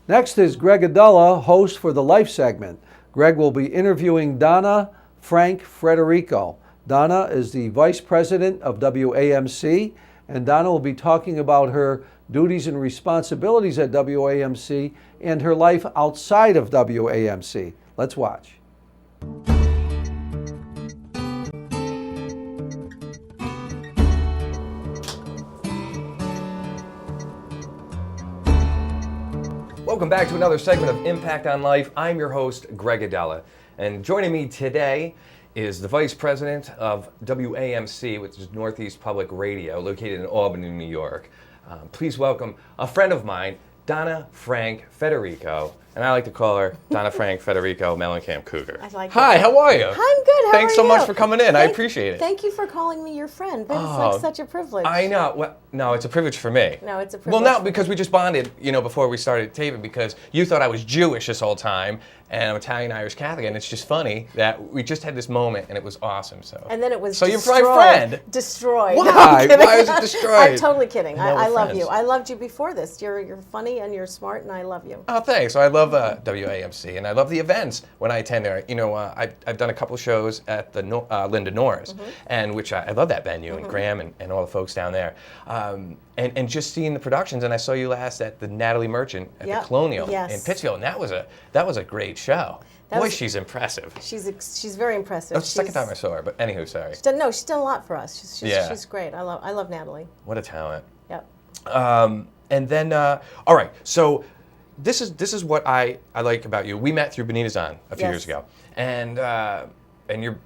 Next is Greg Aidala, host for the Life segment. Greg will be interviewing Dona Frank-Frederico. Dona is the Vice President of WAMC, and Dona will be talking about her duties and responsibilities at WAMC and her life outside of WAMC. Let's watch. Welcome back to another segment of Impact on Life. I'm your host, Greg Aidala, and joining me today is the Vice President of WAMC, which is Northeast Public Radio, located in Albany, New York. Please welcome a friend of mine, Dona Frank-Frederico, and I like to call her Dona Frank-Frederico Mellencamp Cougar. I like Hi, how are you? I'm good. Thanks so much for coming in. I appreciate it. Thank you for calling me your friend. That's like such a privilege. I know. Well, no, it's a privilege for me. No, it's a privilege. Well, no, because we just bonded, before we started taping, because you thought I was Jewish this whole time, and I'm Italian, Irish, Catholic, and it's just funny that we just had this moment, and it was awesome. And then it was so destroyed. You're my friend. Destroyed. Why? No, why is it destroyed? I'm totally kidding. No, I love friends. you. I loved you before this. You're funny and you're smart, and I love you. Oh, thanks. So I love WAMC, and I love the events when I attend there. I've done a couple shows at the Linda Norris, and which I love that venue, and Graham and all the folks down there. And just seeing the productions, and I saw you last at the Natalie Merchant at the Colonial in Pittsfield, and that was a great show. Boy, she's impressive. She's very impressive. That's the second time I saw her, but anywho, sorry. She's done a lot for us. She's great. I love Natalie. What a talent. Yep. And then, all right, so this is what I like about you. We met through Benita's on a few years ago, and you're,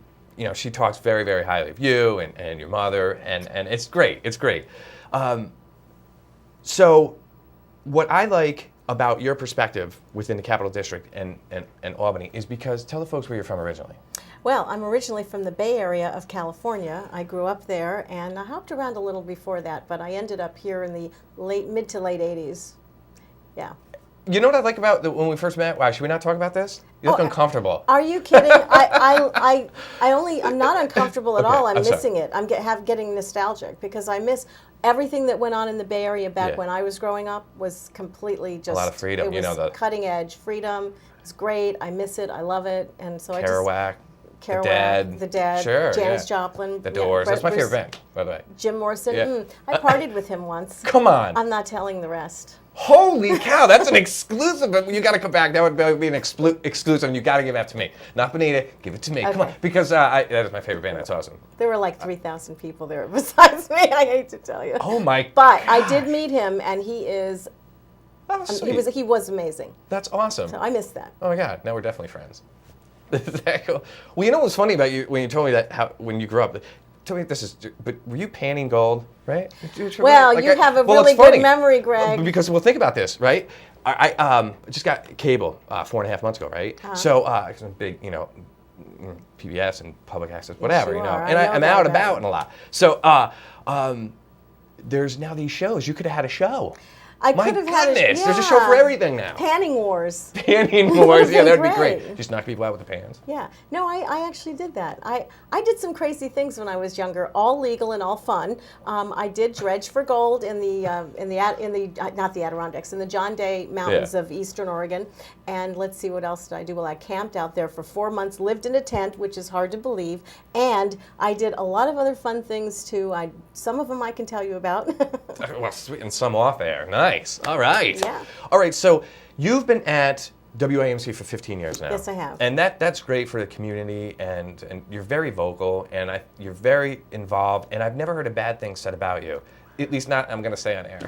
she talks very, very highly of you and your mother, and it's great. It's great. So what I like about your perspective within the Capital District and Albany is because, tell the folks where you're from originally. Well, I'm originally from the Bay Area of California. I grew up there, and I hopped around a little before that, but I ended up here in the mid to late 80s. Yeah. You know what I like about when we first met? Wow, should we not talk about this? You look uncomfortable. Are you kidding? I'm not uncomfortable at all. I'm missing it. I'm getting nostalgic because I miss everything that went on in the Bay Area back when I was growing up. Was completely just a lot of freedom. It was cutting edge freedom. It's great. I miss it. I love it. And so Kerouac, the Dead, sure, Janis Joplin, The Doors. That's my favorite band, by the way. Jim Morrison. I partied with him once. Come on. I'm not telling the rest. Holy cow, that's an exclusive. You got to come back. That would be an exclusive, and you got to give that to me. Not Benita, give it to me. Okay. Come on, because that is my favorite band. That's awesome. There were like 3,000 people there besides me. I hate to tell you. Oh my! But I did meet him, and he is. That was sweet. He was amazing. That's awesome. So I missed that. Oh my God! Now we're definitely friends. Is that cool? Well, you know what's funny about you when you told me that when you grew up. Tell me if this is, but were you panning gold, right? Well, you have a really good memory, Greg. Because think about this, right? I just got cable 4.5 months ago, right? So it's a big, PBS and public access, whatever, Yes, and I'm out about and a lot. So there's now these shows. You could have had a show. I could have had there's a show for everything now. Panning Wars. Panning Wars, yeah, that'd be great. Just knock people out with the pans. Yeah, no, I actually did that. I did some crazy things when I was younger, all legal and all fun. I did dredge for gold in the not the Adirondacks, in the John Day Mountains of Eastern Oregon. And let's see, what else did I do? Well, I camped out there for 4 months, lived in a tent, which is hard to believe, and I did a lot of other fun things too. Some of them I can tell you about. Well, sweet, and some off air. Nice. All right. Yeah. All right. So you've been at WAMC for 15 years now. Yes, I have. And that's great for the community, and you're very vocal, and you're very involved, and I've never heard a bad thing said about you. At least not, I'm going to say on air.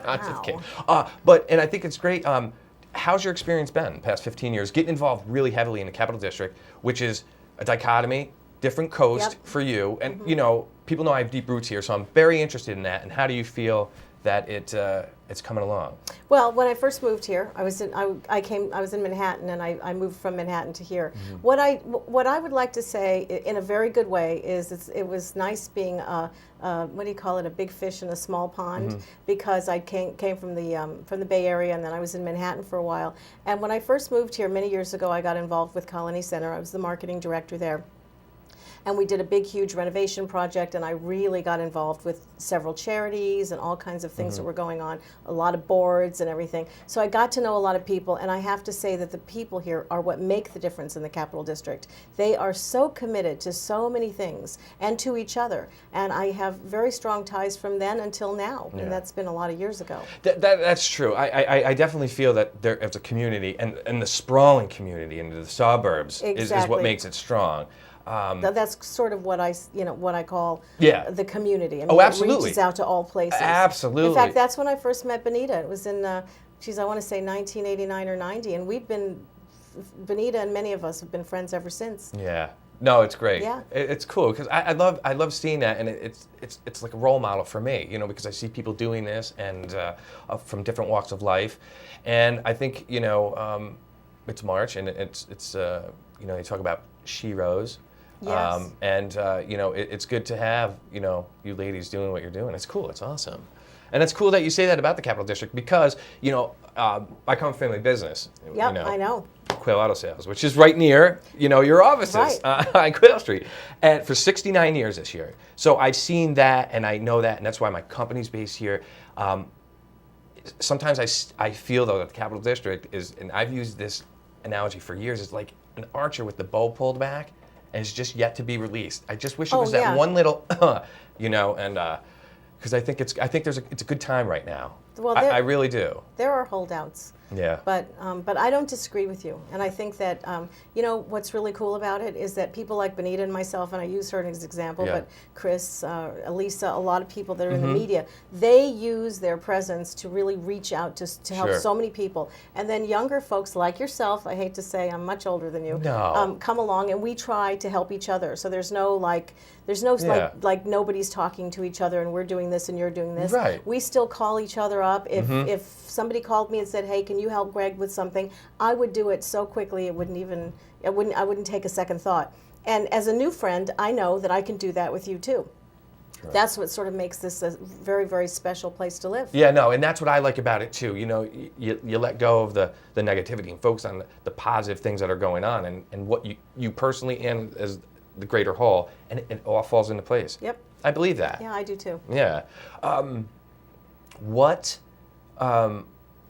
I'm just kidding. And I think it's great. How's your experience been the past 15 years, getting involved really heavily in the Capital District, which is a dichotomy, different coast for you, and people know I have deep roots here, so I'm very interested in that. And how do you feel that it's coming along? Well, when I first moved here, I was in Manhattan, and I moved from Manhattan to here. What I would like to say in a very good way is it was nice being what do you call it, a big fish in a small pond, because I came from the Bay Area, and then I was in Manhattan for a while. And when I first moved here many years ago, I got involved with Colony Center. I was the marketing director there. And we did a big, huge renovation project, and I really got involved with several charities and all kinds of things that were going on, a lot of boards and everything. So I got to know a lot of people, and I have to say that the people here are what make the difference in the Capital District. They are so committed to so many things and to each other, and I have very strong ties from then until now, and that's been a lot of years ago. That's true. I definitely feel that there as a community and the sprawling community into the suburbs is what makes it strong. That's sort of what I call the community. I mean, absolutely. It reaches out to all places. Absolutely. In fact, that's when I first met Benita. It was in, I want to say 1989 or 90, and Benita and many of us have been friends ever since. Yeah. No, it's great. Yeah. It's cool because I love seeing that, and it's like a role model for me, because I see people doing this and from different walks of life, and I think it's March and it's you talk about She Rose. Yes. It's good to have you ladies doing what you're doing. It's cool. It's awesome, and it's cool that you say that about the Capital District because I come from family business. Yep, I know. Quail Auto Sales, which is right near your offices on Quail Street, and for 69 years this year. So I've seen that, and I know that, and that's why my company's based here. Sometimes I feel though that the Capital District is, and I've used this analogy for years, is like an archer with the bow pulled back, and it's just yet to be released. I just wish it was that one little, and because I think it's a good time right now. Well, I really do. There are holdouts. Yeah. But I don't disagree with you, and I think that what's really cool about it is that people like Benita and myself, and I use her as an example, but Chris, Elisa, a lot of people that are in the media, they use their presence to really reach out to help so many people, and then younger folks like yourself, I hate to say I'm much older than you, come along and we try to help each other. So there's no like nobody's talking to each other and we're doing this and you're doing this. Right. We still call each other up. If somebody called me and said, "Hey, can you help Greg with something?" I would do it so quickly I wouldn't take a second thought. And as a new friend, I know that I can do that with you too. Right. That's what sort of makes this a very, very special place to live. Yeah, no, and that's what I like about it too. You let go of the negativity and focus on the positive things that are going on and what you personally and as the greater whole, and it all falls into place. Yep. I believe that. Yeah, I do too. Yeah.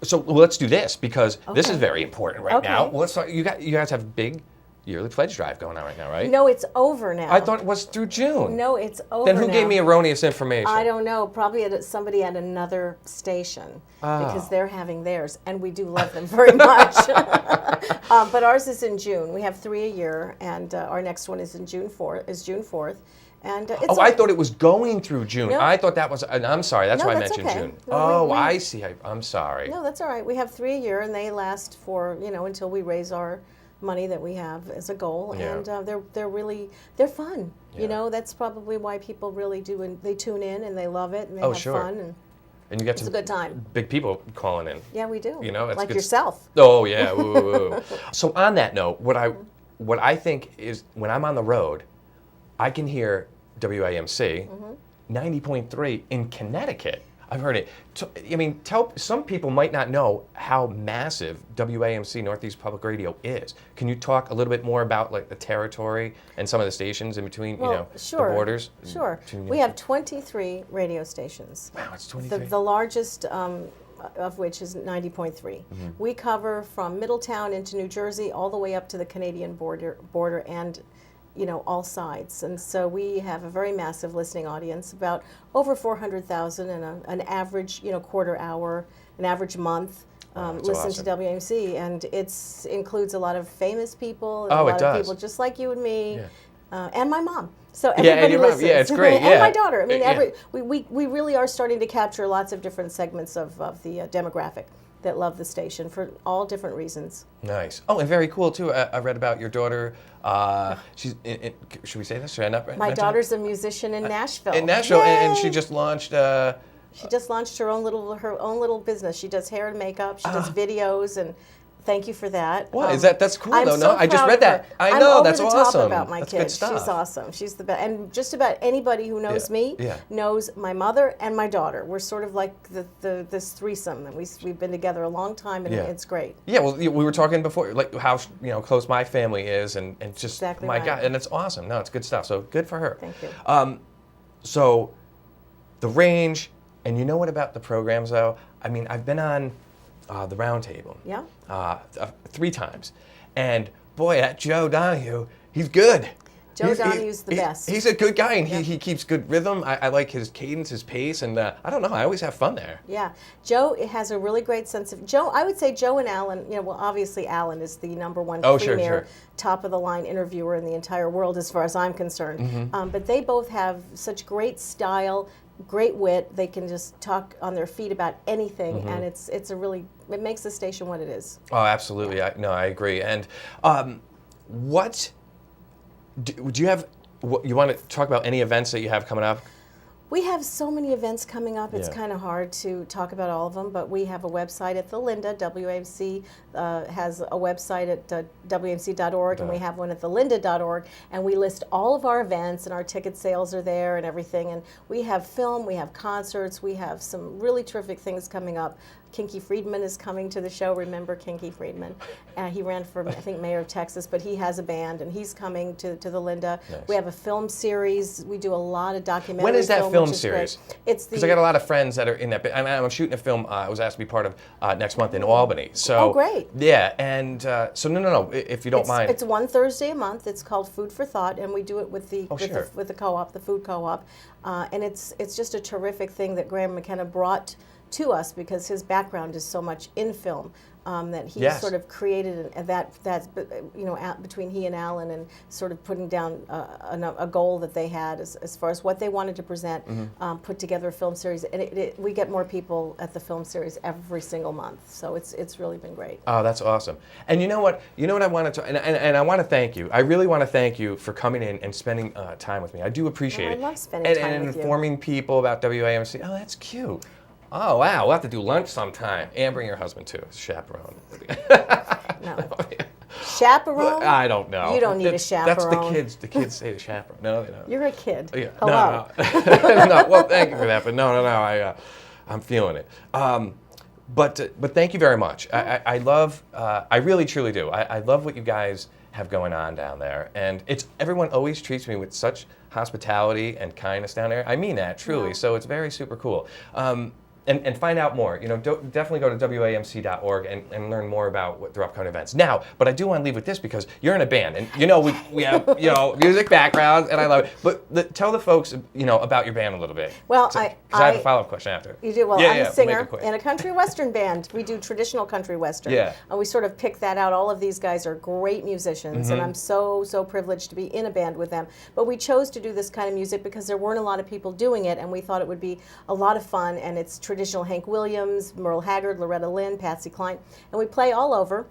So let's do this because this is very important right now. Well, let's talk, you guys have a big yearly pledge drive going on right now, right? No, it's over now. I thought it was through June. No, it's over Then who now. gave me erroneous information? I don't know. Probably somebody at another station because they're having theirs, and we do love them very much. But ours is in June. We have 3 a year, and our next one is June 4th. And I thought it was going through June. No. I thought that was, and I'm sorry, that's why I mentioned okay. June. No, I see. I'm sorry. No, that's all right. We have 3 a year, and they last for, until we raise our money that we have as a goal. Yeah. And they're fun. Yeah. That's probably why people really do, and they tune in, and they love it, and they have fun. And you get it's a good time. Big people calling in. Yeah, we do. It's like good yourself. Oh, yeah. Ooh. So on that note, what I think is when I'm on the road, I can hear WAMC 90.3 in Connecticut. I've heard it. Some people might not know how massive WAMC Northeast Public Radio is. Can you talk a little bit more about like the territory and some of the stations in between, the borders? Sure. We have 23 radio stations. Wow, it's 23. The largest of which is 90.3. We cover from Middletown into New Jersey all the way up to the Canadian border and all sides. And so we have a very massive listening audience, about over 400,000 and an average, quarter hour, an average month listen to WAMC. And it includes a lot of famous people, and a lot of people just like you and me, and my mom. So everybody listens. Yeah, it's great. And my daughter. I mean, we really are starting to capture lots of different segments of the demographic that love the station for all different reasons. Nice. Oh, and very cool too. I read about your daughter. She's. Should we say this? Should I not? My daughter's a musician in Nashville. And she just launched. She just launched her own little business. She does hair and makeup. She does videos, and Thank you for that. What is that? That's cool I'm though. so No, I just proud read of her. that. I I'm know over that's the top awesome. about my That's kid. good stuff. She's awesome. She's the best. And just about anybody who knows me Yeah. knows my mother and my daughter. We're sort of like this threesome, and we've been together a long time, and Yeah. it's great. Yeah, well, we were talking before, like how close my family is, and just Exactly my right. God, and it's awesome. No, it's good stuff. So good for her. Thank you. So, the range, and you know what about the programs though? I mean, I've been on the round table. Yeah. 3 times, and boy, that Joe Donahue, he's good. Joe Donahue's the best. He's a good guy, and Yeah. he keeps good rhythm. I like his cadence, his pace, and I don't know. I always have fun there. Yeah, Joe has a really great sense of Joe. I would say Joe and Alan. Well, obviously Alan is the #1 Oh, sure, premier, sure. top of the line interviewer in the entire world, as far as I'm concerned. Mm-hmm. But they both have such great style, great wit. They can just talk on their feet about anything, Mm-hmm. and it makes the station what it is. Oh, absolutely. I agree. And what do you have? You want to talk about any events that you have coming up? We have so many events coming up, it's Yeah. kind of hard to talk about all of them, but we have a website at the Linda. WAMC has a website at WAMC.org, and we have one at thelinda.org, and we list all of our events, and our ticket sales are there and everything. And we have film, we have concerts, we have some really terrific things coming up. Kinky Friedman is coming to the show. Remember Kinky Friedman? He ran for, I think, mayor of Texas, but he has a band, and he's coming to the Linda. Nice. We have a film series. We do a lot of documentary When is that film, film which is great. series? It's the Because I got a lot of friends that are in that. I'm shooting a film. I was asked to be part of next month in Albany. So Oh, great. Yeah, and so no. If you don't mind. It's one Thursday a month. It's called Food for Thought, and we do it with the sure. with the co-op, the food co-op, and it's just a terrific thing that Graham McKenna brought to us, because his background is so much in film, that he Yes. sort of created between he and Alan, and sort of putting down a goal that they had as far as what they wanted to present, put together a film series, and we get more people at the film series every single month, so it's really been great. Oh, that's awesome. And you know what? I wanted to, and I want to thank you. I really want to thank you for coming in and spending time with me. I do appreciate Oh, I it. love spending time and with you. informing people about WAMC. Oh, that's cute. Oh, wow. We'll have to do lunch sometime. And bring your husband, too, as a chaperone. No. Chaperone? I don't know. You don't need a That's chaperone. the kids. The kids say the chaperone. No, they don't. You're a kid. Yeah. Hello. No. No. Well, thank you for that, but no. I'm feeling it. But thank you very much. I love. I really truly do. I love what you guys have going on down there, and everyone always treats me with such hospitality and kindness down there. I mean that truly. Yeah. So it's very super cool. And find out more. Definitely go to WAMC.org and learn more about their upcoming events. Now, but I do want to leave with this, because you're in a band, and we have music backgrounds, and I love it. But tell the folks about your band a little bit. Well, Because I have a follow-up question after. You do? Well, Yeah, I'm yeah, a we'll singer make it quick. in a country western band. We do traditional country western. Yeah. And we sort of pick that out. All of these guys are great musicians, Mm-hmm. and I'm so privileged to be in a band with them. But we chose to do this kind of music because there weren't a lot of people doing it, and we thought it would be a lot of fun, and it's traditional Hank Williams, Merle Haggard, Loretta Lynn, Patsy Cline, and we play all over.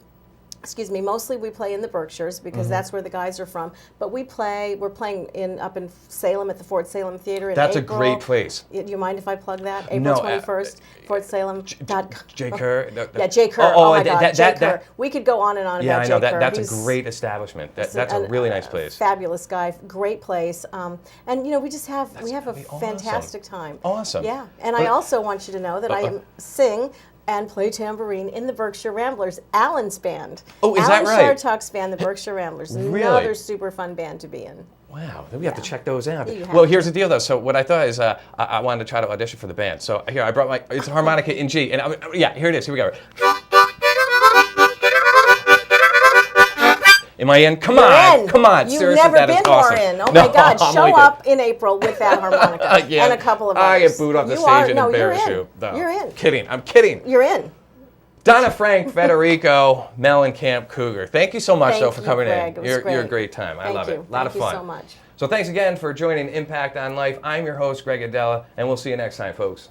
Excuse me, mostly we play in the Berkshires, because that's where the guys are from. But we're playing up in Salem at the Fort Salem Theater in That's April. a great place. Do you mind if I plug that? April No, 21st, Fort Salem. Jay Kerr. Yeah, Jay Kerr. Oh my God, Jay Kerr. that- We could go on and on Yeah, about I know Jay Kerr. that's He's a great establishment. That's a really nice place. Fabulous guy, great place, and we just have a gonna be awesome. fantastic time. Awesome. Yeah, and I also want you to know that I sing and play tambourine in the Berkshire Ramblers, Alan's band. Oh, is that right? Alan Shartock's band, the Berkshire Ramblers. Really? Another super fun band to be in. Wow, then we have to check those out. You have Well, to. here's the deal, though. So what I thought is I wanted to try to audition for the band. So here, I brought it's a harmonica in G. And here it is. Here we go. Am I in? Come on. In. Come on. You've Seriously, never that is been more awesome. in. Oh No, my God! I'm Show only up in April with that harmonica Yeah. and a couple of I others. get booed off the You stage are, and no, embarrass you're in. you. No. You're in. Kidding. I'm kidding. You're in. Dona Frank-Frederico, Mellencamp Cougar. Thank you so much, Thank though, for you, coming Greg. in. It was You're a great. great time. I Thank love you. it. A lot of Thank fun. you so much. So thanks again for joining Impact on Life. I'm your host, Greg Aidala, and we'll see you next time, folks.